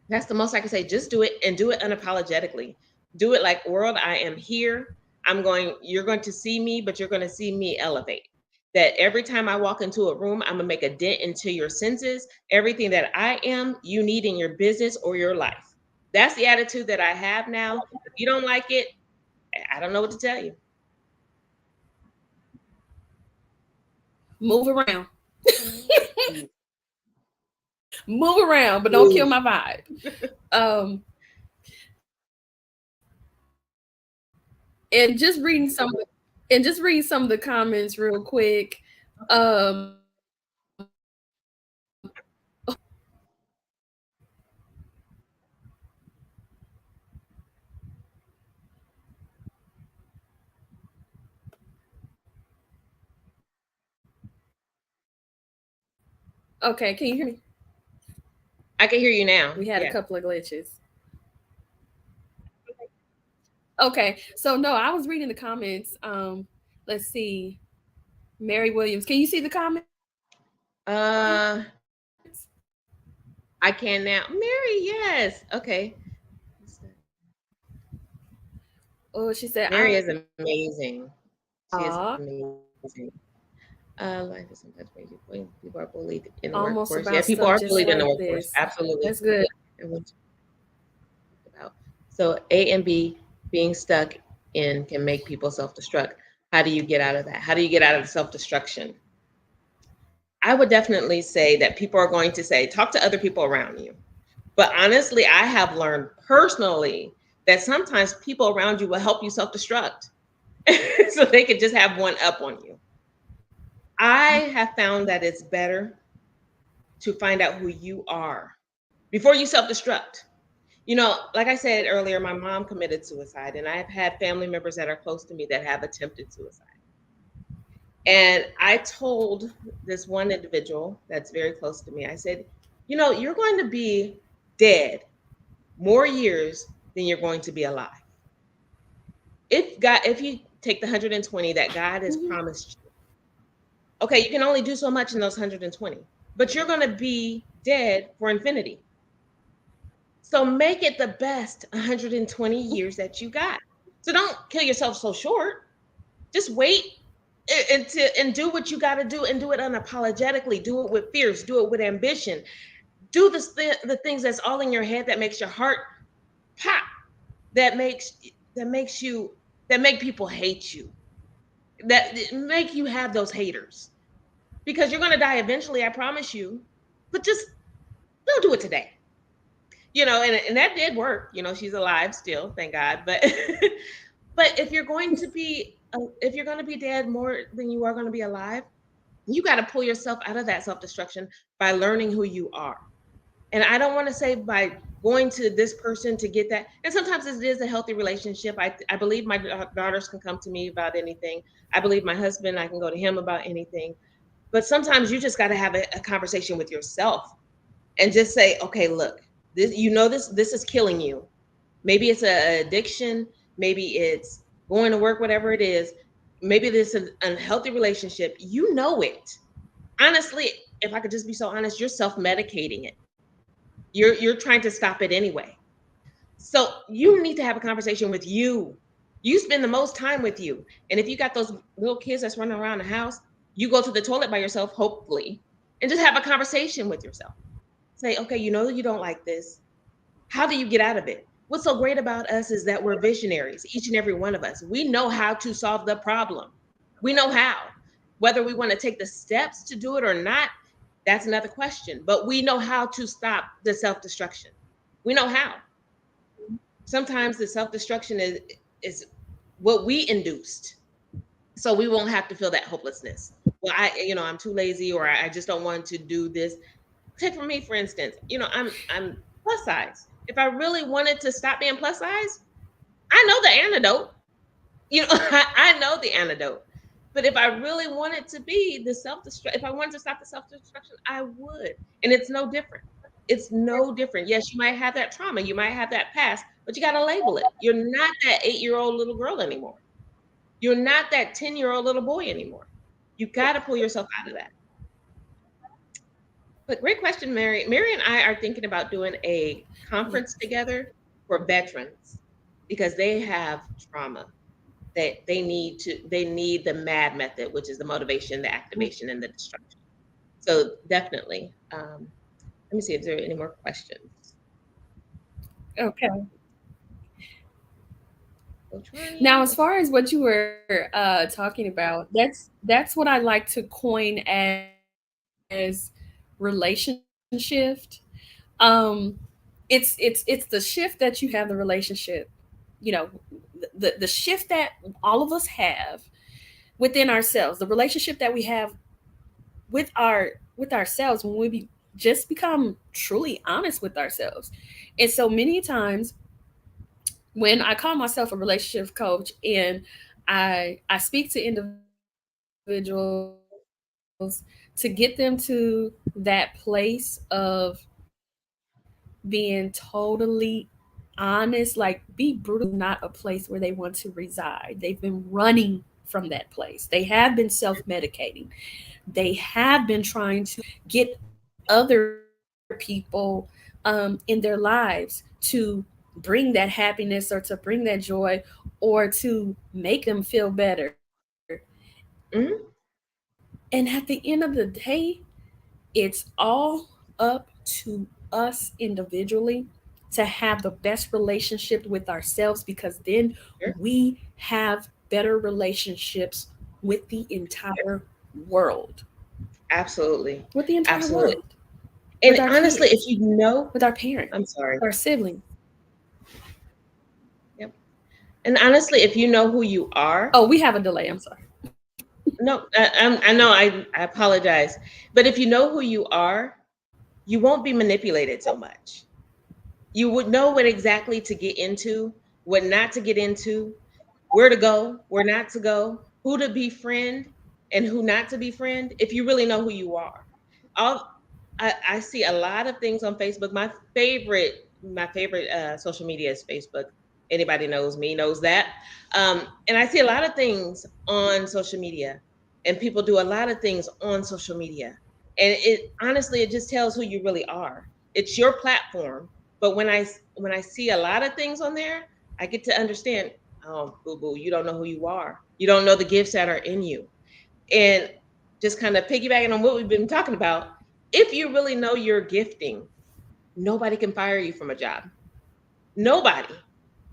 That's the most I can say. Just do it, and do it unapologetically. Do it like, world, I am here. You're going to see me, but you're going to see me elevate. that every time I walk into a room, I'm gonna make a dent into your senses. Everything that I am, you need in your business or your life. That's the attitude that I have now. If you don't like it, I don't know what to tell you. Move around. Move around, but don't kill my vibe. And just reading some of the comments real quick. Okay, can you hear me? I can hear you now. We had a couple of glitches. Okay, so no, I was reading the comments. Let's see. Mary Williams, can you see the comments? I can now. Mary, yes. Okay. Oh, she said Mary is amazing. She is amazing. Life is sometimes crazy. People are bullied in the workforce. Yeah, people are bullied in the workforce. Absolutely. That's good. So A and B being stuck in can make people self-destruct. How do you get out of that? How do you get out of the self-destruction? I would definitely say that people are going to say, talk to other people around you. But honestly, I have learned personally that sometimes people around you will help you self-destruct. So they could just have one up on you. I have found that it's better to find out who you are before you self-destruct. You know, like I said earlier, my mom committed suicide, and I've had family members that are close to me that have attempted suicide. And I told this one individual that's very close to me, I said, you know, you're going to be dead more years than you're going to be alive. If you take the 120 that God has promised you, okay, you can only do so much in those 120, but you're going to be dead for infinity. So make it the best 120 years that you got. So don't kill yourself so short. Just wait and do what you got to do, and do it unapologetically. Do it with fierce. Do it with ambition. Do the things that's all in your head that makes your heart pop. That make people hate you. That make you have those haters. Because you're going to die eventually, I promise you. But just don't do it today. You know, and that did work. You know, she's alive still, thank God. But but if you're going to be dead more than you are going to be alive, you got to pull yourself out of that self-destruction by learning who you are. And I don't want to say by going to this person to get that. And sometimes it is a healthy relationship. I believe my daughters can come to me about anything. I believe my husband, I can go to him about anything. But sometimes you just got to have a conversation with yourself and just say, okay, look, this is killing you. Maybe it's an addiction. Maybe it's going to work, whatever it is. Maybe this is an unhealthy relationship. You know it. Honestly, if I could just be so honest, you're self-medicating it. You're trying to stop it anyway. So you need to have a conversation with you. You spend the most time with you. And if you got those little kids that's running around the house, you go to the toilet by yourself, hopefully, and just have a conversation with yourself. Say, okay, you know you don't like this. How do you get out of it? What's so great about us is that we're visionaries, each and every one of us. We know how to solve the problem. We know how. Whether we want to take the steps to do it or not, that's another question. But we know how to stop the self-destruction. We know how. Sometimes the self-destruction is what we induced. So we won't have to feel that hopelessness. Well, I'm too lazy, or I just don't want to do this. Take for me, for instance, I'm plus size. If I really wanted to stop being plus size, I know the antidote. I know the antidote. But if I really wanted to be if I wanted to stop the self-destruction, I would. And it's no different. It's no different. Yes, you might have that trauma, you might have that past, but you got to label it. You're not that 8-year-old little girl anymore. You're not that 10-year-old little boy anymore. You got to pull yourself out of that. But great question, Mary. Mary and I are thinking about doing a conference together for veterans because they have trauma. that they need the MAD method, which is the motivation, the activation, and the destruction. So definitely. Let me see if there are any more questions. Okay. Coach Ronnie, Now, as far as what you were talking about, that's what I like to coin as relationship. It's the shift that you have the relationship, you know, the shift that all of us have within ourselves, the relationship that we have with ourselves when we just become truly honest with ourselves. And so many times when I call myself a relationship coach and I speak to individuals to get them to that place of being totally honest, like be brutally honest is not a place where they want to reside. They've been running from that place. They have been self-medicating. They have been trying to get other people in their lives to bring that happiness or to bring that joy or to make them feel better. And at the end of the day, it's all up to us individually to have the best relationship with ourselves, because then we sure. have better relationships with the entire world. Absolutely. With the entire world. Absolutely. With our And honestly, kids, if you know, with our parents, I'm with sorry. our siblings. Yep. And honestly, if you know who you are, Oh, we have a delay. I'm sorry. no, I know, I apologize. But if you know who you are, you won't be manipulated so much. You would know what exactly to get into, what not to get into, where to go, where not to go, who to befriend and who not to befriend, if you really know who you are. All I see a lot of things on Facebook. My favorite social media is Facebook. Anybody knows me knows that. And I see a lot of things on social media, and people do a lot of things on social media. And it honestly, it just tells who you really are. It's your platform. But when I see a lot of things on there, I get to understand. Oh, boo boo, you don't know who you are. You don't know the gifts that are in you. And just kind of piggybacking on what we've been talking about, if you really know your gifting, nobody can fire you from a job. Nobody.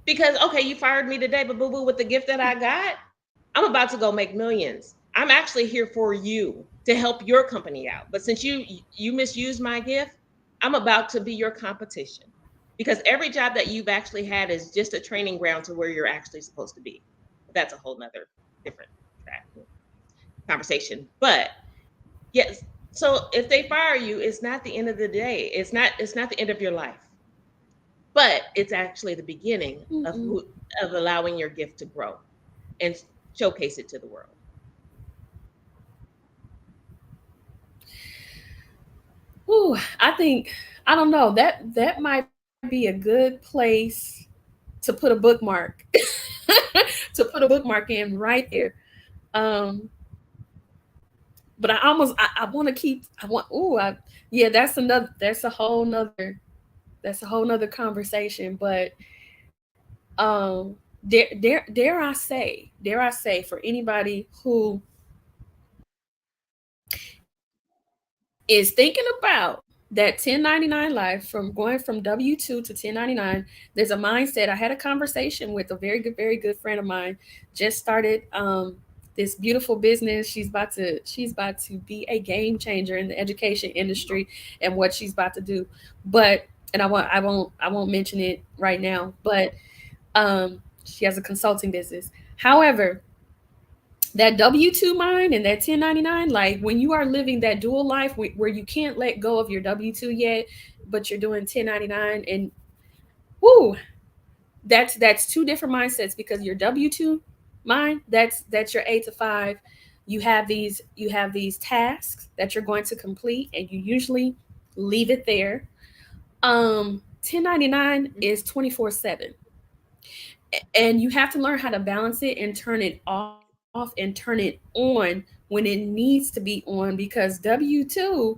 Because, okay, you fired me today, but boo boo, with the gift that I got, I'm about to go make millions. I'm actually here for you to help your company out. But since you misused my gift, I'm about to be your competition. Because every job that you've actually had is just a training ground to where you're actually supposed to be. That's a whole nother different track conversation. But yes, so if they fire you, it's not the end of the day. It's not the end of your life. But it's actually the beginning of Mm-mm. of allowing your gift to grow and showcase it to the world. Ooh, I don't know, that might be a good place to put a bookmark. To put a bookmark in right there. Um, but I want to keep. I want. Ooh, yeah. That's another. That's a whole nother. That's a whole nother conversation. But dare I say, for anybody who is thinking about that 1099 life, from going from W-2 to 1099, there's a mindset. I had a conversation with a very good friend of mine, just started this beautiful business. She's about to be a game changer in the education industry and what she's about to do. But and I won't mention it right now, but she has a consulting business. However, that W-2 mind and that 1099, like when you are living that dual life where you can't let go of your W-2 yet, but you're doing 1099, and whoo, that's two different mindsets, because your W-2 mind, that's your 8 to 5. You have these tasks that you're going to complete, and you usually leave it there. 1099 is 24/7, and you have to learn how to balance it and turn it off and turn it on when it needs to be on, because W-2,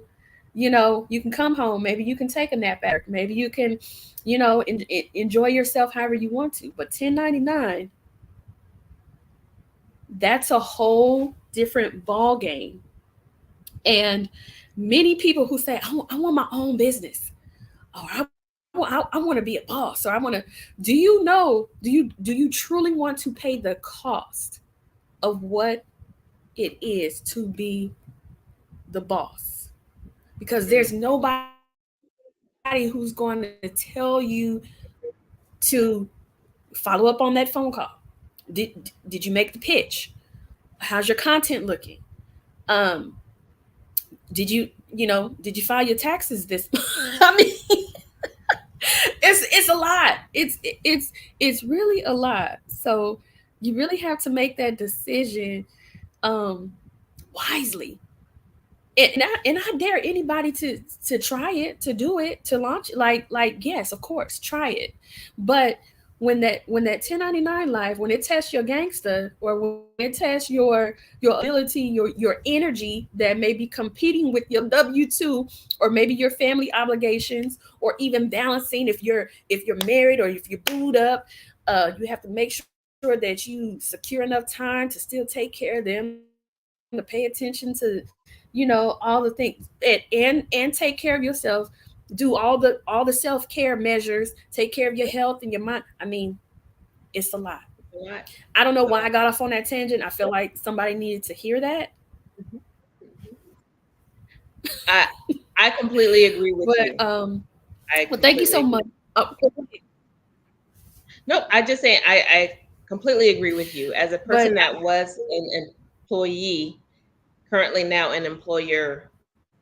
you can come home, maybe you can take a nap at work, maybe you can, enjoy yourself however you want to. But 1099, That's a whole different ball game. And many people who say, I want my own business, or I want to be a boss, or I want to, do you know, do you truly want to pay the cost of what it is to be the boss? Because Mm. there's nobody who's going to tell you to follow up on that phone call. Did you make the pitch? How's your content looking? Um, did you file your taxes this I mean, it's a lot. It's really a lot. So you really have to make that decision um wisely. And I dare anybody to try it, to do it, to launch it. Like yes, of course, try it. But when that 1099 life, when it tests your gangster, or when it tests your ability, your energy that may be competing with your W-2, or maybe your family obligations, or even balancing if you're married or if you're booed up, you have to make sure that you secure enough time to still take care of them, to pay attention to all the things, and take care of yourself, do all the self-care measures, take care of your health and your mind. I mean, it's a lot. It's a lot. I don't know why It's I a got lot. off on that tangent. I feel like somebody needed to hear that. Mhm. Mhm. I I completely agree with But you. I well, thank you completely so agree. much. Oh, No, I just say I completely agree with you. As a but person that was an employee, currently now an employer,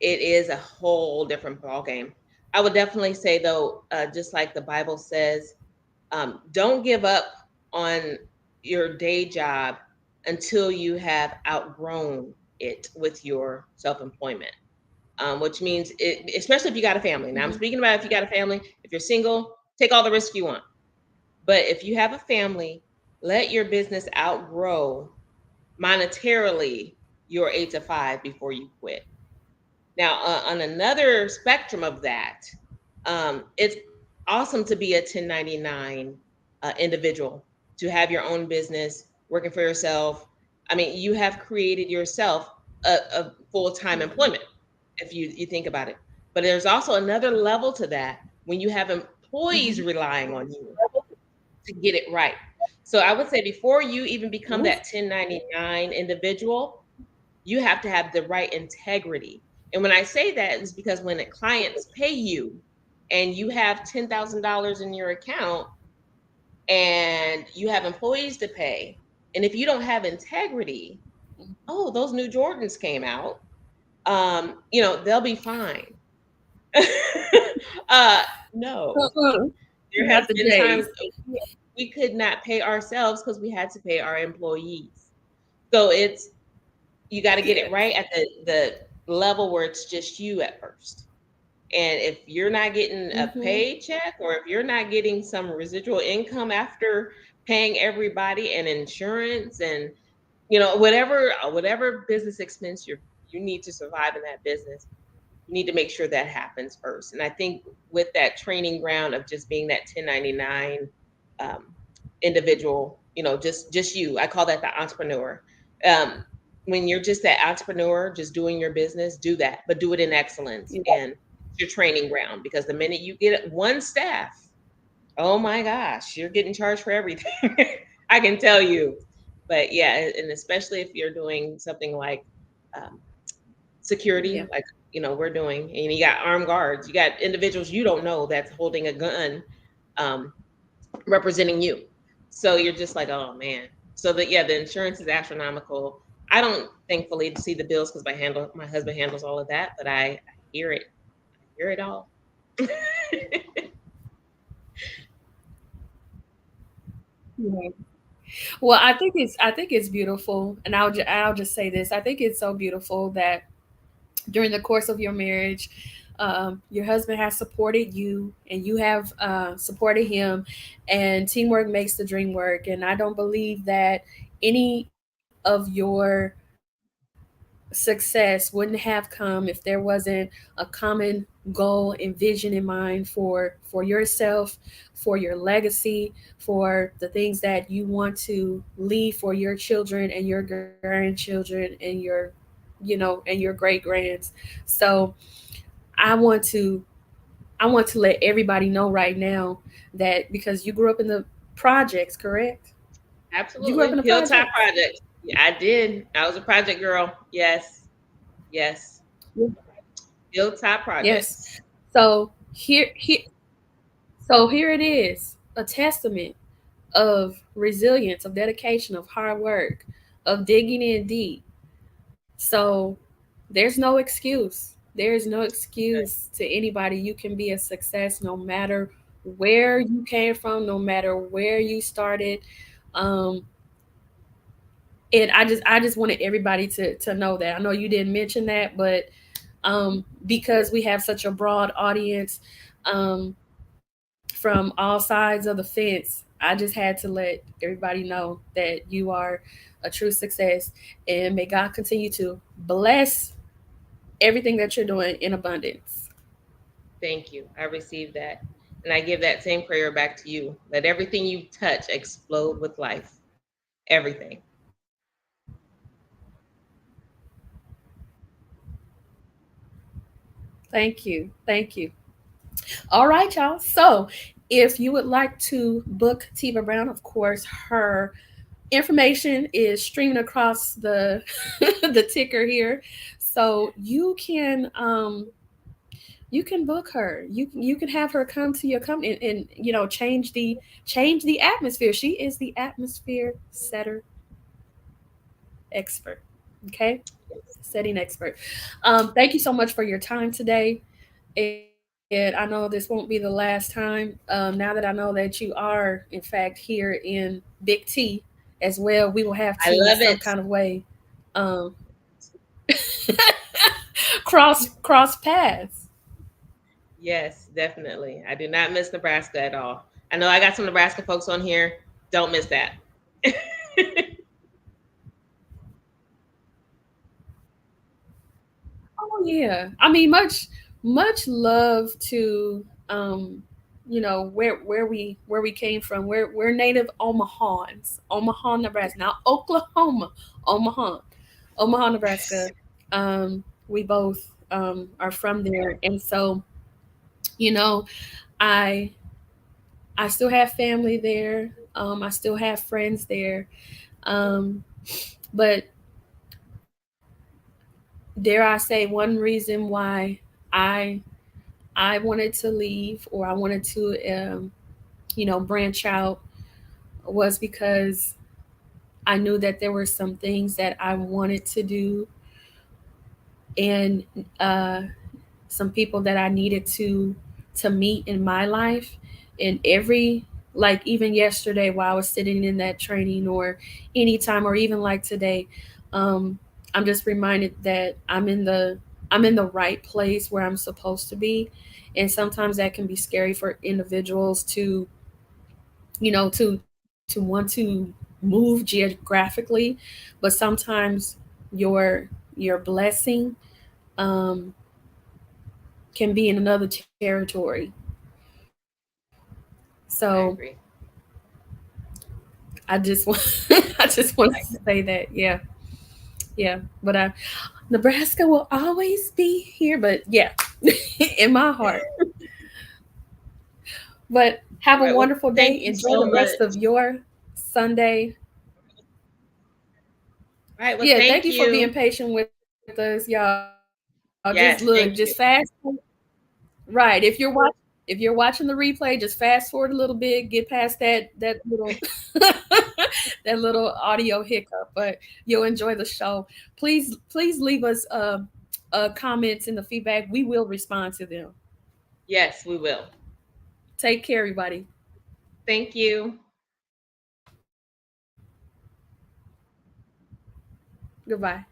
it is a whole different ballgame. I would definitely say though, just like the Bible says, don't give up on your day job until you have outgrown it with your self-employment. Which means, especially if you got a family. Now I'm mhm, speaking about if you got a family. If you're single, take all the risk you want. But if you have a family, let your business outgrow monetarily your 8 to 5 before you quit. Now, on another spectrum of that, it's awesome to be a 1099 individual, to have your own business, working for yourself. I mean, you have created yourself a full time mhm, employment, if you think about it. But there's also another level to that when you have employees mhm. relying on you to get it right. So I would say before you even become Oof. that 1099 individual, you have to have the right integrity. And when I say that is because when clients pay you and you have $10,000 in your account and you have employees to pay, and if you don't have integrity, oh, those new Jordans came out, they'll be fine. uh, no, Uh-uh. there has Not the been times J's. we could not pay ourselves because we had to pay our employees. So it's you got to get it Yes. right at the level where it's just you at first. And if you're not getting a Mhm. paycheck, or if you're not getting some residual income after paying everybody and insurance and whatever business expense you need to survive in that business, you need to make sure that happens first. And I think with that training ground of just being that 1099 um, individual, just you, I call that the entrepreneur. Um, when you're just that entrepreneur, just doing your business, do that, but do it in excellence. Yeah. And it's your training ground, because the minute you get one staff, oh my gosh, you're getting charged for everything. I can tell you. But yeah, and especially if you're doing something like um, security, Yeah. like we're doing, and you got armed guards, you got individuals you don't know that's holding a gun, um, representing you. So you're just like, oh man. So that, yeah, the insurance is astronomical. I don't thankfully see the bills because my husband handles all of that, but I hear it. I hear it all. Yeah. Well, I think it's beautiful, and I'll just say this. I think it's so beautiful that during the course of your marriage, your husband has supported you, and you have supported him, and teamwork makes the dream work. And I don't believe that any of your success wouldn't have come if there wasn't a common goal and vision in mind for yourself, for your legacy, for the things that you want to leave for your children and your grandchildren and your, and your great grands. So I want to I want to let everybody know right now that because you grew up in the projects, correct? You grew up in Absolutely. the Hilltop projects. projects. Yeah, I did. I was a project girl. Yes. Yes. Hilltop Yes. projects. So here it is, a testament of resilience, of dedication, of hard work, of digging in deep. So there's no excuse. There is no excuse to anybody. You can be a success no matter where you came from, no matter where you started. Um, and I just wanted everybody to know that. I know you didn't mention that, but because we have such a broad audience, from all sides of the fence, I just had to let everybody know that you are a true success, and may God continue to bless everything that you're doing in abundance. Thank you. I received that. And I give that same prayer back to you. Let everything you touch explode with life. Everything. Thank you. Thank you. All right, y'all. So if you would like to book Tiba Brown, of course, her information is streaming across the the ticker here. So you can book her. You can have her come to your company and change the atmosphere. She is the atmosphere setter expert. Okay, setting expert. Thank you so much for your time today. And I know this won't be the last time. Now that I know that you are, in fact, here in Big T as well, we will have I to, in love some it. kind of way, um, cross paths. Yes, definitely. I do not miss Nebraska at all. I know I got some Nebraska folks on here. Don't miss that. Oh yeah, I mean, much love to where we came from. We're native Omahans, Omaha, Nebraska, not Oklahoma, Omaha, Omaha, Nebraska. We both are from there, and so you know, I I still have family there. I still have friends there. Um, but dare I say, one reason why I I wanted to leave, or I wanted to branch out, was because I knew that there were some things that I wanted to do, and uh, some people that I needed to meet in my life. And every, like, even yesterday while I was sitting in that training, or anytime, or even like today, um, I'm just reminded that I'm in the right place where I'm supposed to be. And sometimes that can be scary for individuals to to want to move geographically, but sometimes your blessing um, can be in another territory. So I agree. I just want I just want to say that, yeah. But Nebraska will always be here, but yeah, in my heart. But All have a right. Well, wonderful thank day. you Enjoy so the rest much. of your Sunday. All right. Well, Yeah, thank thank you for being you. patient with us, y'all. Just look, just Yes, fast. thank you. Right. If you're watching the replay, just fast forward a little bit, get past that little that little audio hiccup, but you'll enjoy the show. Please leave us comments in the feedback. We will respond to them. Yes, we will. Take care, everybody. Thank you. Goodbye.